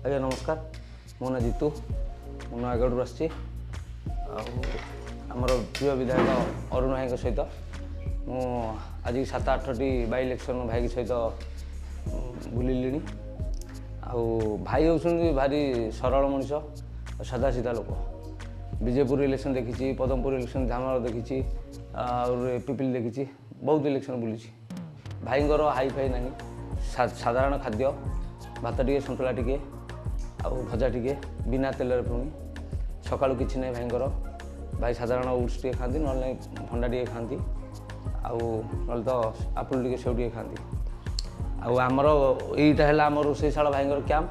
आज्ञा नमस्कार मो ना जीतू मु नयगढ़ आसमर प्रिय विधायक अरुण भाई सहित मु आज 7-8टी बाई इलेक्शन भाई सहित बुलिली भाई होती भारी सरल मनीष सादा सीधा लोक विजयपुर इलेक्शन देखी पदमपुर इलेक्शन झामर देखी और पिपिल देखी बहुत इलेक्शन बुली भाईंर हाई फाई ना साधारण खाद्य भात टे सतुला टे आ भजा टे बिना तेल पुणी सका कि ना भाईंर भाई साधारण ओट्स टे खाती ना भंडा टे खाती आउ तो आपुल टे सेव टे खाती आमर यहीटा है आम रोषेशाला भाईंर कैंप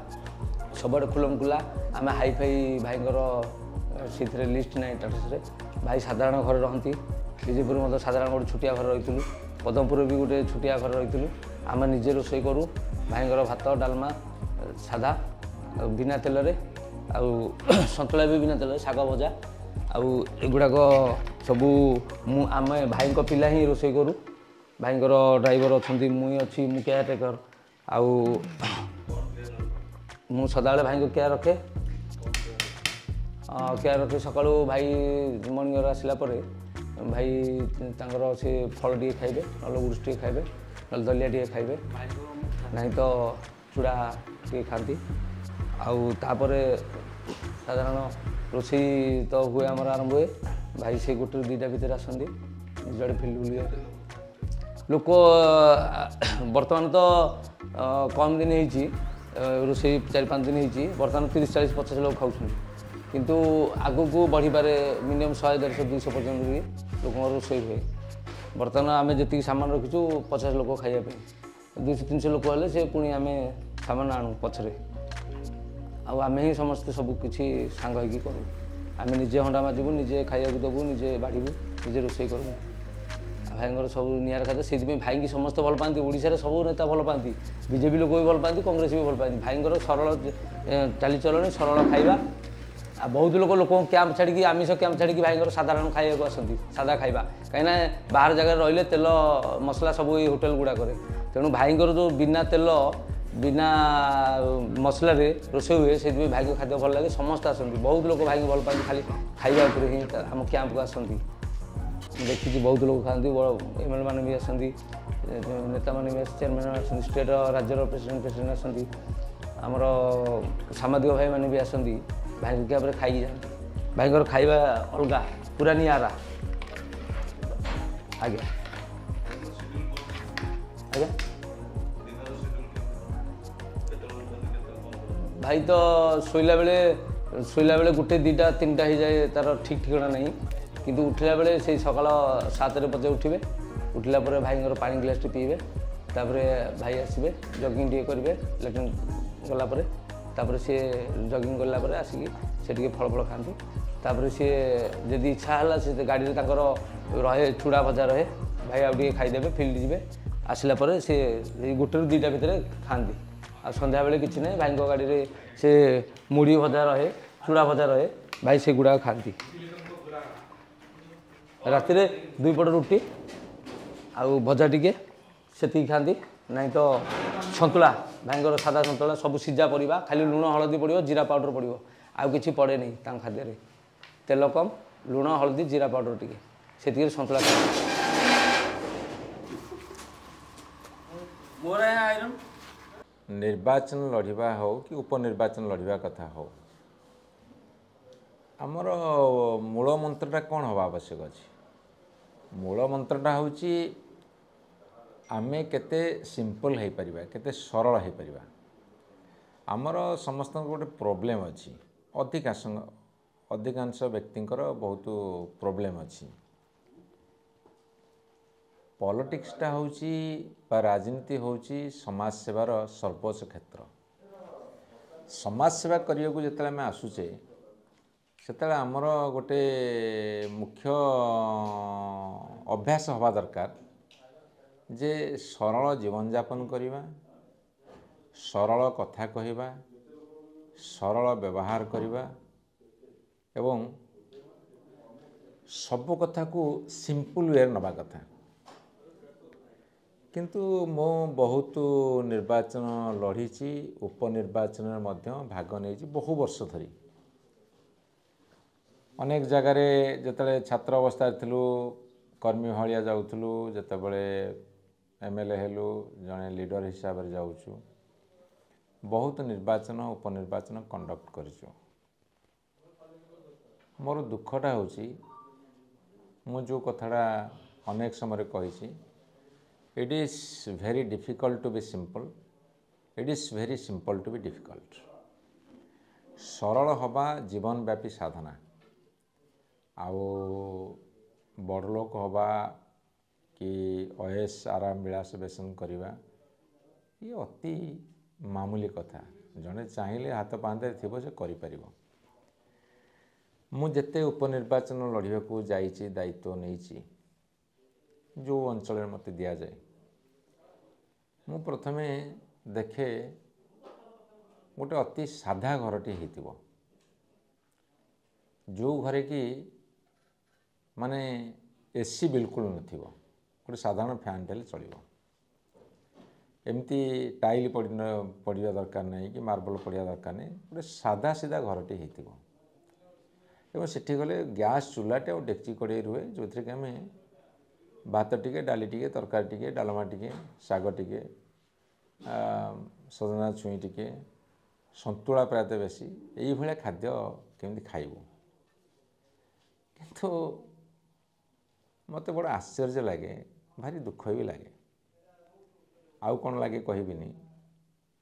सब खुलम खुला आम हाई फाई भाईंर से लिस्ट ना स्टाटस भाई साधारण घर रहती विजयपुर मतलब साधारण गोटे छुटिया घर रही पदमपुर भी गोटे छुटिया घर रही आम निजे रोषे करूँ भाईंर भात डालमा साधा बिना तेल सतुला भी बिना तेल शाग भजा आगुड़ाक सबू आम भाई पिला ही रोषे करूँ भाईंर ड्राइवर अच्छा मुई अच्छी मु केयर टेकर मु सदा भाई केयर रखे केयर रखे सका भाई मर्णिंग आसला भाई तांकर से फल टे खाइबे ना गुड्स टे खाइबे ना दलिया टे खाइबे नहीं तो चूड़ा टे खाती आउे साधारण रोषे तो हुए आमर आरंभ हुए भाई से गोटे 2टा भितर आसती निजे फिल्ड बुल लोक बर्तमान तो कम दिन रोषे 4-5 दिन होती बर्तमान 30-40-50 लोग खाऊँ किंतु आगु को बढ़ी पारे मिनिमम 100-150-200 पर्यटन भी लोक रोषे हुए बर्तमान आम जी सामान रखीचु 50 लोक खाइबा 200-300 लोक हेल्ले से पुणी आम सामान आणु पछरे आम ही समस्ते सबकि सांग हो करूँ आम निजे हंडा माजबू निजे खाया देवु निजे बाढ़ू निजे रोषे करूँ भाईंर सब निआर खाते से भाई की समस्त भल पाती ओडिशा सब नेता भल पाती बीजेपी लोक भी भल पाती कांग्रेस भी भल पाती भाईंर सरल चालीचलन सरल खाइबा बहुत लोक कैंप छाड़ी आमिष कैंप छाड़ी भाईंर साधारण खाइबा आसती सादा खाइबा कहीं बाहर जगह रही तेल मसला सब ये होटेल गुड़ाक तेणु भाईंर जो बिना तेल बिना मसला रोषे हुए से भाई को खाद्य भल लगे समस्त आसती बहुत लोग भाई भल पाती खाली खाइबा ही आम कैंप को आसती देखी बहुत लोग खाती एमएलए मैंने भी आसती नेता मैंने भी चेयरमैन आसती स्टेट राज्यर प्रेसिडेंट आसती आमर सामाजिक भाई मैंने भी आसती भाई क्या खाई जाती भाईंर खाइबा अलग पूरा निआरा आज्ञा आज्ञा भाई तो शोला बेले गोटे 2टा-3टा हो जाए तार ठीक ठिकाना नहीं किंतु उठला बेले से सकाल 7 उठे उठला भाईंर पानी ग्लास टे पीबे तापर भाई आसबे जगिंग टे करेंगे लैट्रिन गलापर सी जगिंग गलापर आसिक से फल फल खाती तापर सी जदि इच्छा है से गाड़ी में रहे चूड़ा भजा रहे भाई आगे खाईदे फिल्ड जी आसला से गोटे 2टा भितर खाती आ संध्या बेले किसी ना भाई गाड़ी में से मुड़ी भजा रहे चूड़ा भजा रहे भाई से गुड़ा खाती राति 2 पट रुटी आउ भजा टिके से खाती नहीं तो सतुला भाईंर सादा सतुला सब सीझा परिबा खाली लुण हलदी पड़ो जीरा पाउडर पड़ो आउ कि पड़े नहीं खाद्य तेल कम लुण हलदी जीरा पाउडर टिके से सतुला निर्वाचन लड़वा हो कि उपनिर्वाचन लड़वा कथा हो आमर मूल मंत्रटा कौन हवा आवश्यक अच्छी मूल मंत्रटा हूँ आमे केते सिंपल हो पारिबा केते सरल हो पारिबा आमर समस्त गोटे प्रोब्लेम अच्छी अधिकांश व्यक्तिंकर बहुत प्रोब्लेम अच्छी पॉलिटिक्सटा होची बा राजनीति होची समाज सेवार सर्वोच्च क्षेत्र समाज सेवा करने को जिते आम आसुचे से आमर गोटे मुख्य अभ्यास हवा दरकार जे सरल जीवन यापन करवा सरल कथा कहवा सरल व्यवहार करवा एवं सब कथा को सिंपल वे नवा कथा କିନ୍ତୁ ମୁଁ ବହୁତ ନିର୍ବାଚନ ଲଢ଼ିଛି, ଉପନିର୍ବାଚନରେ ମଧ୍ୟ ଭାଗ ନେଇଛି ବହୁ ବର୍ଷ ଧରି। ଅନେକ ଜାଗାରେ ଯେତେବେଳେ ଛାତ୍ର ଅବସ୍ଥାରେ ଥିଲୁ କର୍ମୀ ଭଳିଆ ଯାଉଥିଲୁ, ଯେତେବେଳେ MLA ହେଲୁ ଜଣେ ଲିଡର ହିସାବରେ ଯାଉଛୁ, ବହୁତ ନିର୍ବାଚନ ଉପନିର୍ବାଚନ କଣ୍ଡକ୍ଟ କରିଛୁ। ମୋର ଦୁଃଖଟା ହେଉଛି ମୁଁ ଯେଉଁ କଥାଟା ଅନେକ ସମୟରେ କହିଛି, it is very difficult to be simple, it is very simple to be difficult. ସରଳ ହେବା ଜୀବନବ୍ୟାପୀ ସାଧନା, ଆଉ ବଡ଼ ଲୋକ ହେବା କି ଅୟେଶ ଆରାମ ବିଳାସ ବେସନ କରିବା ଇଏ ଅତି ମାମୁଲି କଥା। ଜଣେ ଚାହିଁଲେ ହାତ ପାହାନ୍ତାରେ ଥିବ ସେ କରିପାରିବ। ମୁଁ ଯେତେ ଉପନିର୍ବାଚନ ଲଢ଼ିବାକୁ ଯାଇଛି, ଦାୟିତ୍ୱ ନେଇଛି, ଯେଉଁ ଅଞ୍ଚଳରେ ମୋତେ ଦିଆଯାଏ, ମୁଁ ପ୍ରଥମେ ଦେଖେ ଗୋଟେ ଅତି ସାଧା ଘରଟି ହେଇଥିବ, ଯେଉଁ ଘରେ କି ମାନେ AC ବିଲକୁଲ ନଥିବ, ଗୋଟେ ସାଧାରଣ ଫ୍ୟାନ୍ ହେଲେ ଚଳିବ। ଏମିତି ଟାଇଲ୍ ପଡ଼ିବା ଦରକାର ନାହିଁ କି ମାର୍ବଲ ପଡ଼ିବା ଦରକାର ନାହିଁ, ଗୋଟେ ସାଧା ସିଧା ଘରଟି ହେଇଥିବ। ଏବଂ ସେଠି ଗଲେ ଗ୍ୟାସ୍ ଚୁଲାଟେ ଆଉ ଡେକ୍ଚି କଡ଼େଇ ରୁହେ, ଯେଉଁଥିରେ କି ଆମେ ଭାତ ଟିକେ, ଡାଲି ଟିକେ, ତରକାରୀ ଟିକେ, ଡାଲମା ଟିକେ, ଶାଗ ଟିକେ, ସଜନା ଛୁଇଁ ଟିକେ, ସନ୍ତୁଳା ପ୍ରାୟତଃ ବେଶୀ, ଏଇଭଳିଆ ଖାଦ୍ୟ କେମିତି ଖାଇବୁ। କିନ୍ତୁ ମୋତେ ବଡ଼ ଆଶ୍ଚର୍ଯ୍ୟ ଲାଗେ, ଭାରି ଦୁଃଖ ବି ଲାଗେ। ଆଉ କ'ଣ ଲାଗେ କହିବିନି,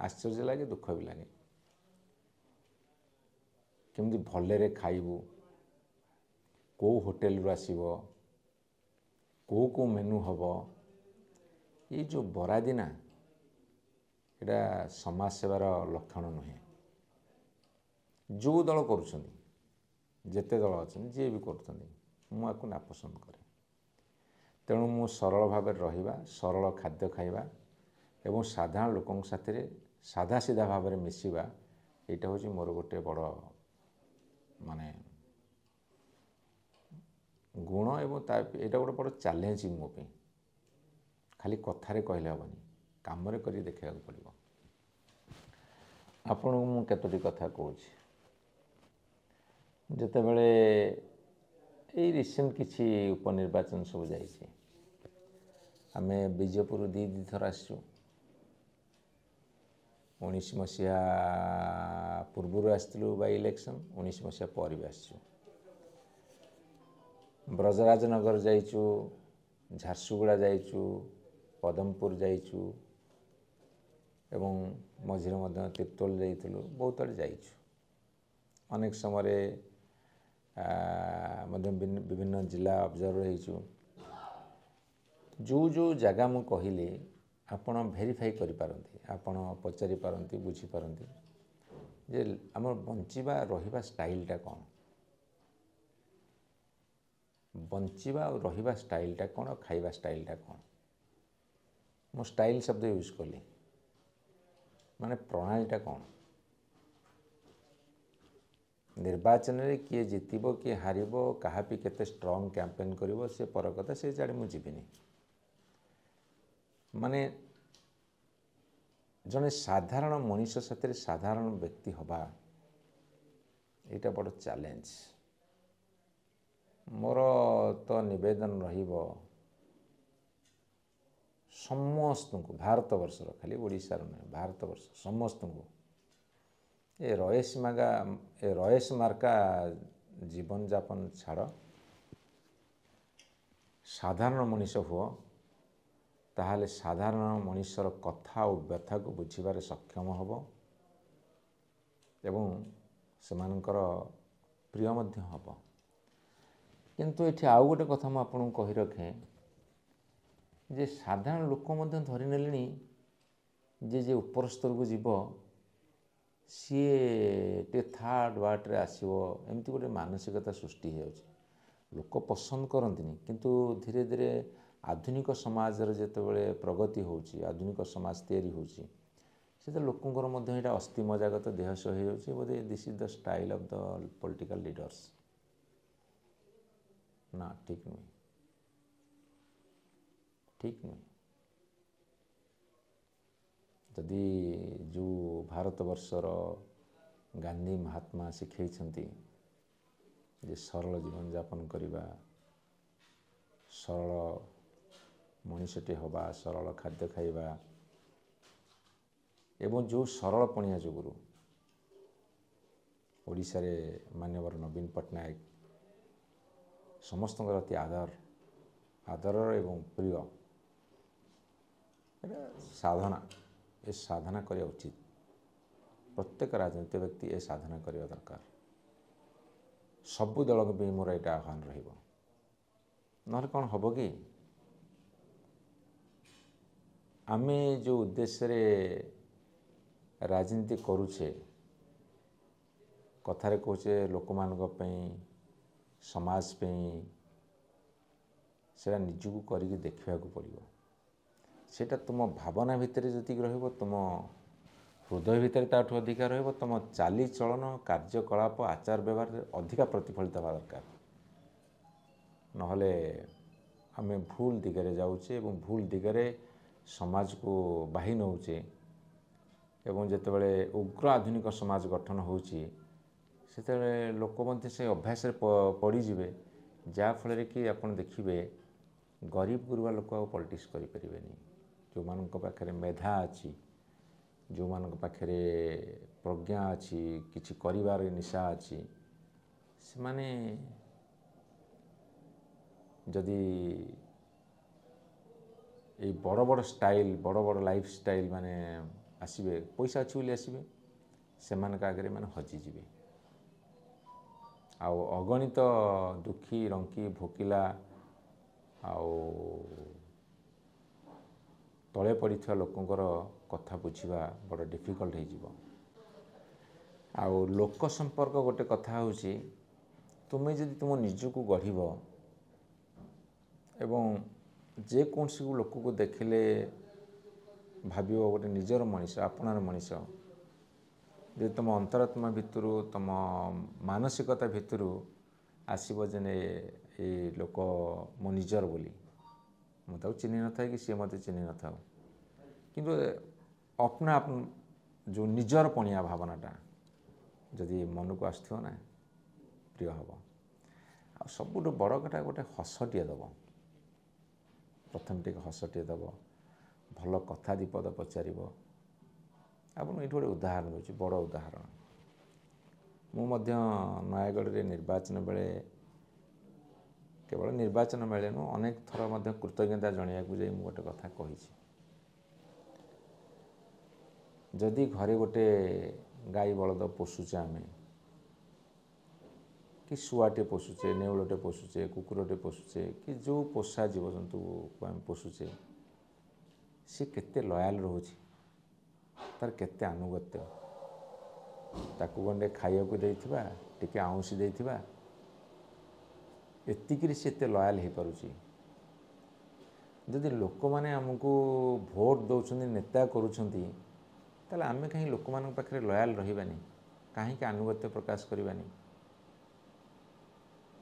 ଆଶ୍ଚର୍ଯ୍ୟ ଲାଗେ, ଦୁଃଖ ବି ଲାଗେ। କେମିତି ଭଲରେ ଖାଇବୁ, କେଉଁ ହୋଟେଲରୁ ଆସିବ, କେଉଁ ମେନୁ ହେବ, ଏଇ ଯେଉଁ ବରାଦି ନା, ଏଇଟା ସମାଜସେବାର ଲକ୍ଷଣ ନୁହେଁ। ଯେଉଁ ଦଳ କରୁଛନ୍ତି, ଯେତେ ଦଳ ଅଛନ୍ତି, ଯିଏ ବି କରୁଛନ୍ତି, ମୁଁ ଆକୁ ନାପସନ୍ଦ କରେ। ତେଣୁ ମୁଁ ସରଳ ଭାବରେ ରହିବା, ସରଳ ଖାଦ୍ୟ ଖାଇବା ଏବଂ ସାଧାରଣ ଲୋକଙ୍କ ସାଥିରେ ସାଧା ସିଧା ଭାବରେ ମିଶିବା, ଏଇଟା ହେଉଛି ମୋର ଗୋଟେ ବଡ଼ ମାନେ ଗୁଣ ଏବଂ ଏଇଟା ଗୋଟେ ବଡ଼ ଚ୍ୟାଲେଞ୍ଜ ମୋ ପାଇଁ। ଖାଲି କଥାରେ କହିଲେ ହେବନି, କାମରେ କରି ଦେଖିବାକୁ ପଡ଼ିବ। ଆପଣଙ୍କୁ ମୁଁ କେତୋଟି କଥା କହୁଛି। ଯେତେବେଳେ ଏଇ ରିସେଣ୍ଟ କିଛି ଉପନିର୍ବାଚନ ସବୁ ଯାଇଛି, ଆମେ ବିଜେପୁର ଦୁଇ ଥର ଆସିଛୁ। 19 ମସିହା ପୂର୍ବରୁ ଆସିଥିଲୁ ବାଇ ଇଲେକ୍ସନ୍, 19 ମସିହା ପରେ ବି ଆସିଛୁ। ବ୍ରଜରାଜନଗର ଯାଇଛୁ, ଝାରସୁଗୁଡ଼ା ଯାଇଛୁ, ପଦମପୁର ଯାଇଛୁ ଏବଂ ମଝିରେ ମଧ୍ୟ ତିର୍ତ୍ତୋଲ ଯାଇଥିଲୁ, ବହୁତ ଆଡ଼େ ଯାଇଛୁ। ଅନେକ ସମୟରେ ମଧ୍ୟ ବିଭିନ୍ନ ଜିଲ୍ଲା ଅବଜର୍ଭର ହେଇଛୁ। ଯେଉଁ ଜାଗା ମୁଁ କହିଲି ଆପଣ ଭେରିଫାଇ କରିପାରନ୍ତି, ଆପଣ ପଚାରି ପାରନ୍ତି, ବୁଝିପାରନ୍ତି ଯେ ଆମର ବଞ୍ଚିବା ରହିବା ଷ୍ଟାଇଲଟା କ'ଣ, ବଞ୍ଚିବା ଆଉ ରହିବା ଷ୍ଟାଇଲଟା କ'ଣ, ଖାଇବା ଷ୍ଟାଇଲଟା କ'ଣ। ମୁଁ ଷ୍ଟାଇଲ ଶବ୍ଦ ୟୁଜ୍ କଲି, ମାନେ ପ୍ରଣାଳୀଟା କ'ଣ। ନିର୍ବାଚନରେ କିଏ ଜିତିବ, କିଏ ହାରିବ, କାହା ବି କେତେ ଷ୍ଟ୍ରଙ୍ଗ କ୍ୟାମ୍ପେନ୍ କରିବ, ସେ ପର କଥା, ସେ ଜାଣି ମୁଁ ଯିବିନି। ମାନେ ଜଣେ ସାଧାରଣ ମଣିଷ ସାଥିରେ ସାଧାରଣ ବ୍ୟକ୍ତି ହେବା, ଏଇଟା ବଡ଼ ଚ୍ୟାଲେଞ୍ଜ। ମୋର ତ ନିବେଦନ ରହିବ ସମସ୍ତଙ୍କୁ, ଭାରତବର୍ଷର, ଖାଲି ଓଡ଼ିଶାର ନୁହେଁ, ଭାରତବର୍ଷ ସମସ୍ତଙ୍କୁ ଏ ରଏସ୍ ମାର୍କା ଜୀବନଯାପନ ଛାଡ଼, ସାଧାରଣ ମଣିଷ ହୁଅ, ତାହେଲେ ସାଧାରଣ ମଣିଷର କଥା ଓ ବ୍ୟଥାକୁ ବୁଝିବାରେ ସକ୍ଷମ ହେବ ଏବଂ ସେମାନଙ୍କର ପ୍ରିୟ ମଧ୍ୟ ହେବ। କିନ୍ତୁ ଏଠି ଆଉ ଗୋଟେ କଥା ମୁଁ ଆପଣଙ୍କୁ କହି ରଖେ ଯେ ସାଧାରଣ ଲୋକ ମଧ୍ୟ ଧରି ନେଲେଣି ଯେ ଉପର ସ୍ତରକୁ ଯିବ ସିଏ ଟିକେ ଥାର୍ଡ଼ ୱାର୍ଡ଼ରେ ଆସିବ, ଏମିତି ଗୋଟେ ମାନସିକତା ସୃଷ୍ଟି ହେଇଯାଉଛି। ଲୋକ ପସନ୍ଦ କରନ୍ତିନି, କିନ୍ତୁ ଧୀରେ ଧୀରେ ଆଧୁନିକ ସମାଜର ଯେତେବେଳେ ପ୍ରଗତି ହେଉଛି, ଆଧୁନିକ ସମାଜ ତିଆରି ହେଉଛି, ସେଥିରେ ଲୋକଙ୍କର ମଧ୍ୟ ଏଇଟା ଅସ୍ଥି ମଜ୍ଜାଗତ ଦେହସ୍ୟ ହେଇଯାଉଛି। ବୋଧେ this is the style of the political leaders. ନା, ଠିକ୍ ନୁହେଁ, ଠିକ୍ ନୁହେଁ। ଯଦି ଯେଉଁ ଭାରତବର୍ଷର ଗାନ୍ଧୀ ମହାତ୍ମା ଶିଖେଇଛନ୍ତି ଯେ ସରଳ ଜୀବନଯାପନ କରିବା, ସରଳ ମଣିଷଟି ହେବା, ସରଳ ଖାଦ୍ୟ ଖାଇବା ଏବଂ ଯେଉଁ ସରଳପଣିଆ ଯୋଗୁରୁ ଓଡ଼ିଶାରେ ମାନ୍ୟବର ନବୀନ ପଟ୍ଟନାୟକ ସମସ୍ତଙ୍କର ଅତି ଆଦରର ଏବଂ ପ୍ରିୟ, এটা ସାଧନା, ଏ ସାଧନା କରିବା ଉଚିତ। ପ୍ରତ୍ୟେକ ରାଜନୈତିକ ବ୍ୟକ୍ତି ଏ ସାଧନା କରିବା ଦରକାର। ସବୁ ଦଳଙ୍କ ପାଇଁ ମୋର ଏଇଟା ଆହ୍ୱାନ ରହିବ। ନହେଲେ କ'ଣ ହେବ କି, ଆମେ ଯେଉଁ ଉଦ୍ଦେଶ୍ୟରେ ରାଜନୀତି କରୁଛେ, କଥାରେ କହୁଛେ ଲୋକମାନଙ୍କ ପାଇଁ, ସମାଜ ପାଇଁ, ସେଇଟା ନିଜକୁ କରିକି ଦେଖିବାକୁ ପଡ଼ିବ। ସେଇଟା ତୁମ ଭାବନା ଭିତରେ ଯେତିକି ରହିବ, ତୁମ ହୃଦୟ ଭିତରେ ତାଠୁ ଅଧିକା ରହିବ, ତୁମ ଚାଲିଚଳନ, କାର୍ଯ୍ୟକଳାପ, ଆଚାର ବ୍ୟବହାରରେ ଅଧିକା ପ୍ରତିଫଳିତ ହେବା ଦରକାର। ନହେଲେ ଆମେ ଭୁଲ ଦିଗରେ ଯାଉଛେ ଏବଂ ଭୁଲ ଦିଗରେ ସମାଜକୁ ବାହି ନେଉଛେ ଏବଂ ଯେତେବେଳେ ଉଗ୍ର ଆଧୁନିକ ସମାଜ ଗଠନ ହେଉଛି ସେତେବେଳେ ଲୋକ ମଧ୍ୟ ସେ ଅଭ୍ୟାସରେ ପଡ଼ିଯିବେ, ଯାହାଫଳରେ କି ଆପଣ ଦେଖିବେ ଗରିବ ଗୁରୁବା ଲୋକ ଆଉ ପଲିଟିକ୍ସ କରିପାରିବେନି। ଯେଉଁମାନଙ୍କ ପାଖରେ ମେଧା ଅଛି, ଯେଉଁମାନଙ୍କ ପାଖରେ ପ୍ରଜ୍ଞା ଅଛି, କିଛି କରିବାର ନିଶା ଅଛି, ସେମାନେ ଯଦି এই ବଡ଼ ବଡ଼ ଷ୍ଟାଇଲ୍, ବଡ଼ ବଡ଼ ଲାଇଫ୍ ଷ୍ଟାଇଲ୍ ମାନେ ଆସିବେ, ପଇସା ଅଛି ବୋଲି ଆସିବେ, ସେମାନଙ୍କ ଆଗରେ ମାନେ ହଜିଯିବେ। ଆଉ ଅଗଣିତ ଦୁଃଖୀ, ରଙ୍କି, ଭୋକିଲା ଆଉ ତଳେ ପଡ଼ିଥିବା ଲୋକଙ୍କର କଥା ବୁଝିବା ବଡ଼ ଡିଫିକଲ୍ଟ ହେଇଯିବ। ଆଉ ଲୋକ ସମ୍ପର୍କ ଗୋଟେ କଥା ହେଉଛି, ତୁମେ ଯଦି ତୁମ ନିଜକୁ ଗଢ଼ିବ ଏବଂ ଯେକୌଣସି ଲୋକକୁ ଦେଖିଲେ ଭାବିବ ଗୋଟେ ନିଜର ମଣିଷ, ଆପଣାର ମଣିଷ, ଯଦି ତୁମ ଅନ୍ତରାତ୍ମା ଭିତରୁ, ତୁମ ମାନସିକତା ଭିତରୁ ଆସିବ ଯେ ଏ ଲୋକ ମୋ ନିଜର ବୋଲି, ମୁଁ ତାକୁ ଚିହ୍ନି ନଥାଏ କି ସିଏ ମୋତେ ଚିହ୍ନି ନଥାଉ, କିନ୍ତୁ ଆପଣା ଯେଉଁ ନିଜର ପଣିଆ ଭାବନାଟା ଯଦି ମନକୁ ଆସୁଥିବ ନା, ପ୍ରିୟ ହେବ। ଆଉ ସବୁଠୁ ବଡ଼ କଥା ଗୋଟେ ହସଟିଏ ଦେବ। ପ୍ରଥମେ ଟିକେ ହସଟିଏ ଦେବ, ଭଲ କଥା ଦିପଦ ପଚାରିବ। ଆପଣ ଏଇଠି ଗୋଟେ ଉଦାହରଣ ଦେଉଛି, ବଡ଼ ଉଦାହରଣ। ମୁଁ ମଧ୍ୟ ନୟାଗଡ଼ରେ ନିର୍ବାଚନ ବେଳେ, କେବଳ ନିର୍ବାଚନ ବେଳେ ନୁହଁ, ଅନେକ ଥର ମଧ୍ୟ କୃତଜ୍ଞତା ଜଣାଇବାକୁ ଯାଇ ମୁଁ ଗୋଟେ କଥା କହିଛି। ଯଦି ଘରେ ଗୋଟେ ଗାଈ ବଳଦ ପୋଷୁଛେ ଆମେ, କି ଶୁଆଟେ ପୋଷୁଛେ, ନେଉଳଟେ ପୋଷୁଛେ, କୁକୁରଟେ ପୋଷୁଛେ, କି ଯେଉଁ ପୋଷା ଜୀବଜନ୍ତୁକୁ ଆମେ ପୋଷୁଛେ, ସେ କେତେ ଲୟାଲ୍ ରହୁଛି, ତାର କେତେ ଆନୁଗତ୍ୟ। ତାକୁ ଗଣ୍ଡେ ଖାଇବାକୁ ଦେଇଥିବା, ଟିକେ ଆଉଁସି ଦେଇଥିବା, ଏତିକିରେ ସେ ଏତେ ଲୟାଲ୍ ହେଇପାରୁଛି। ଯଦି ଲୋକମାନେ ଆମକୁ ଭୋଟ ଦେଉଛନ୍ତି, ନେତା କରୁଛନ୍ତି, ତାହେଲେ ଆମେ କାହିଁ ଲୋକମାନଙ୍କ ପାଖରେ ଲୟାଲ୍ ରହିବାନି? କାହିଁକି ଆନୁଗତ୍ୟ ପ୍ରକାଶ କରିବାନି?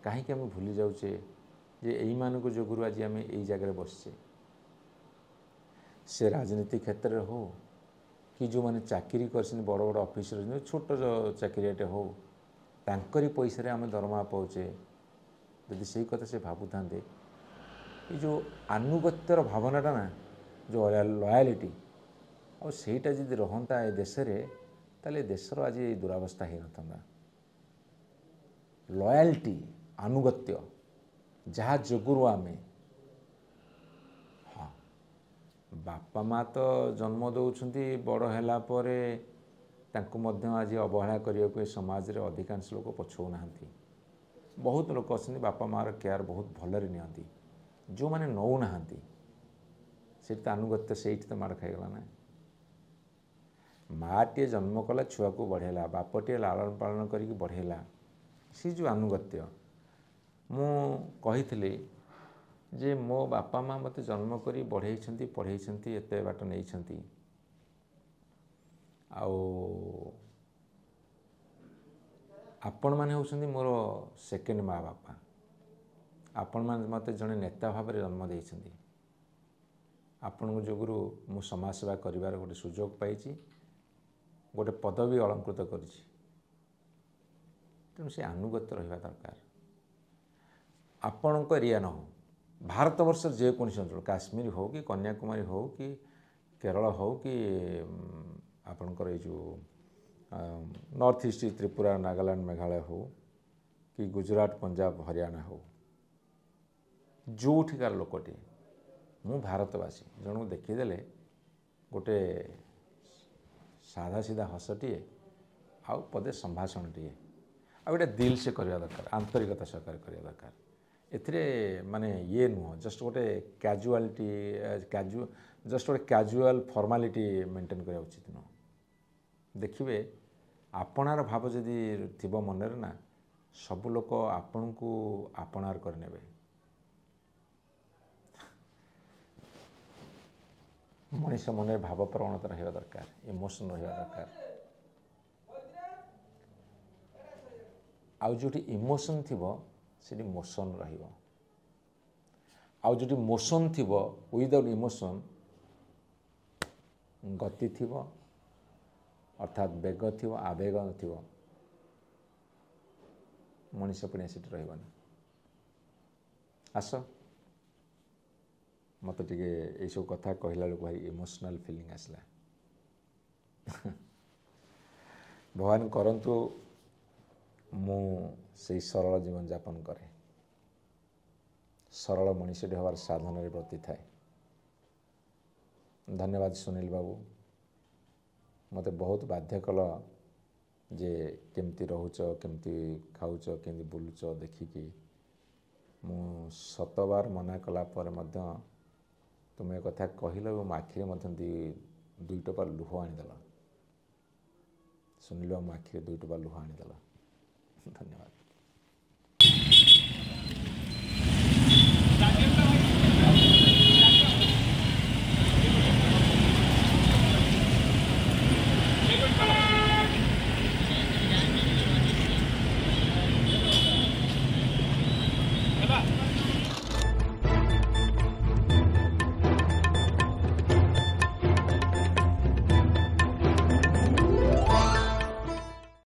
କାହିଁକି ଆମେ ଭୁଲି ଯାଉଛେ ଯେ ଏଇମାନଙ୍କ ଯୋଗୁରୁ ଆଜି ଆମେ ଏଇ ଜାଗାରେ ବସିଛେ? ସେ ରାଜନୀତି କ୍ଷେତ୍ରରେ ହେଉ କି ଯେଉଁମାନେ ଚାକିରି କରିଛନ୍ତି, ବଡ଼ ବଡ଼ ଅଫିସର, ଛୋଟ ଚାକିରିଆଟେ ହେଉ, ତାଙ୍କରି ପଇସାରେ ଆମେ ଦରମା ପାଉଛେ। ଯଦି ସେଇ କଥା ସେ ଭାବୁଥାନ୍ତେ, ଏ ଯେଉଁ ଆନୁଗତ୍ୟର ଭାବନାଟା ନା, ଯେଉଁ ଲୟାଲିଟି, ଆଉ ସେଇଟା ଯଦି ରହନ୍ତା ଏ ଦେଶରେ, ତାହେଲେ ଏ ଦେଶର ଆଜି ଏଇ ଦୁରାବସ୍ଥା ହେଇନଥାନ୍ତା। ଲୟାଲିଟି, ଆନୁଗତ୍ୟ, ଯାହା ଯୋଗୁରୁ ଆମେ, ହଁ, ବାପା ମା ତ ଜନ୍ମ ଦେଉଛନ୍ତି, ବଡ଼ ହେଲା ପରେ ତାଙ୍କୁ ମଧ୍ୟ ଆଜି ଅବହେଳା କରିବାକୁ ଏ ସମାଜରେ ଅଧିକାଂଶ ଲୋକ ପଛଉନାହାନ୍ତି। ବହୁତ ଲୋକ ଅଛନ୍ତି ବାପା ମାଆର କେୟାର ବହୁତ ଭଲରେ ନିଅନ୍ତି। ଯେଉଁମାନେ ନେଉନାହାନ୍ତି, ସେଇଠି ତ ଆନୁଗତ୍ୟ, ସେଇଠି ତ ମାଡ଼ ଖାଇଗଲା ନା। ମାଆଟିଏ ଜନ୍ମ କଲା, ଛୁଆକୁ ବଢ଼େଇଲା, ବାପଟିଏ ଲାଳନ ପାଳନ କରିକି ବଢ଼େଇଲା, ସେ ଯେଉଁ ଆନୁଗତ୍ୟ। ମୁଁ କହିଥିଲି ଯେ ମୋ ବାପା ମା ମୋତେ ଜନ୍ମ କରି ବଢ଼େଇଛନ୍ତି, ପଢ଼େଇଛନ୍ତି, ଏତେ ବାଟ ନେଇଛନ୍ତି, ଆଉ ଆପଣମାନେ ହେଉଛନ୍ତି ମୋର ସେକେଣ୍ଡ ମା ବାପା। ଆପଣମାନେ ମୋତେ ଜଣେ ନେତା ଭାବରେ ଜନ୍ମ ଦେଇଛନ୍ତି। ଆପଣଙ୍କ ଯୋଗୁଁ ମୁଁ ସମାଜସେବା କରିବାର ଗୋଟେ ସୁଯୋଗ ପାଇଛି, ଗୋଟେ ପଦବୀ ଅଳଙ୍କୃତ କରିଛି। ତେଣୁ ସେ ଆନୁଗତ୍ୟ ରହିବା ଦରକାର। ଆପଣଙ୍କ ଏରିଆ ନ ହେଉ, ଭାରତବର୍ଷର ଯେକୌଣସି ଅଞ୍ଚଳ, କାଶ୍ମୀର ହେଉ କି କନ୍ୟାକୁମାରୀ ହେଉ କି କେରଳ ହେଉ କି ଆପଣଙ୍କର ଏଇ ଯେଉଁ ନର୍ଥ ଇଷ୍ଟ ତ୍ରିପୁରା ନାଗାଲାଣ୍ଡ ମେଘାଳୟ ହେଉ କି ଗୁଜୁରାଟ ପଞ୍ଜାବ ହରିୟାଣା ହେଉ, ଯେଉଁଠିକାର ଲୋକଟିଏ, ମୁଁ ଭାରତବାସୀ ଜଣକୁ ଦେଖିଦେଲେ ଗୋଟେ ସାଧା ସିଧା ହସଟିଏ ଆଉ ପଦେ ସମ୍ଭାଷଣଟିଏ ଆଉ ଗୋଟେ ଦିଲ୍ ସେ କରିବା ଦରକାର, ଆନ୍ତରିକତା ସହକାରେ କରିବା ଦରକାର। ଏଥିରେ ମାନେ ଇଏ ନୁହଁ, ଜଷ୍ଟ ଗୋଟେ କ୍ୟାଜୁଆଲିଟି ଜଷ୍ଟ ଗୋଟେ କ୍ୟାଜୁଆଲ ଫର୍ମାଲିଟି ମେଣ୍ଟେନ୍ କରିବା ଉଚିତ ନୁହଁ। ଦେଖିବେ ଆପଣାର ଭାବ ଯଦି ଥିବ ମନରେ ନା, ସବୁ ଲୋକ ଆପଣଙ୍କୁ ଆପଣାର କରିନେବେ। ମଣିଷ ମନରେ ଭାବ ପ୍ରବଣତା ରହିବା ଦରକାର, ଇମୋସନ୍ ରହିବା ଦରକାର। ଆଉ ଯେଉଁଠି ଇମୋସନ୍ ଥିବ ସେଠି ମୋସନ୍ ରହିବ, ଆଉ ଯେଉଁଠି ମୋସନ୍ ଥିବ ୱିଦାଉଟ୍ ଇମୋସନ୍ ଗତି ଥିବ, ଅର୍ଥାତ୍ ବେଗ ଥିବ, ଆବେଗ ଥିବ, ମଣିଷ ପୁଣି ସେଠି ରହିବନି। ଆସ, ମୋତେ ଟିକେ ଏଇସବୁ କଥା କହିଲା ବେଳକୁ ଭାରି ଇମୋସନାଲ୍ ଫିଲିଂ ଆସିଲା। ଭଗବାନ କରନ୍ତୁ ମୁଁ ସେଇ ସରଳ ଜୀବନଯାପନ କରେ, ସରଳ ମଣିଷଟି ହେବାର ସାଧନରେ ବ୍ରତୀ ଥାଏ। ଧନ୍ୟବାଦ ସୁନୀଲ ବାବୁ, ମୋତେ ବହୁତ ବାଧ୍ୟ କଲ ଯେ କେମିତି ରହୁଛ, କେମିତି ଖାଉଛ, କେମିତି ବୁଲୁଛ ଦେଖିକି। ମୁଁ ଶତବାର ମନା କଲା ପରେ ମଧ୍ୟ ତୁମେ ଏ କଥା କହିଲ ଏବଂ ମୋ ଆଖିରେ ମଧ୍ୟ ଦୁଇ ଟୋପା ଲୁହ ଆଣିଦେଲ। ସୁନୀଲ ବାବୁ, ମୋ ଆଖିରେ 2 ଟୋପା ଲୁହ ଆଣିଦେଲ। ଧନ୍ୟବାଦ।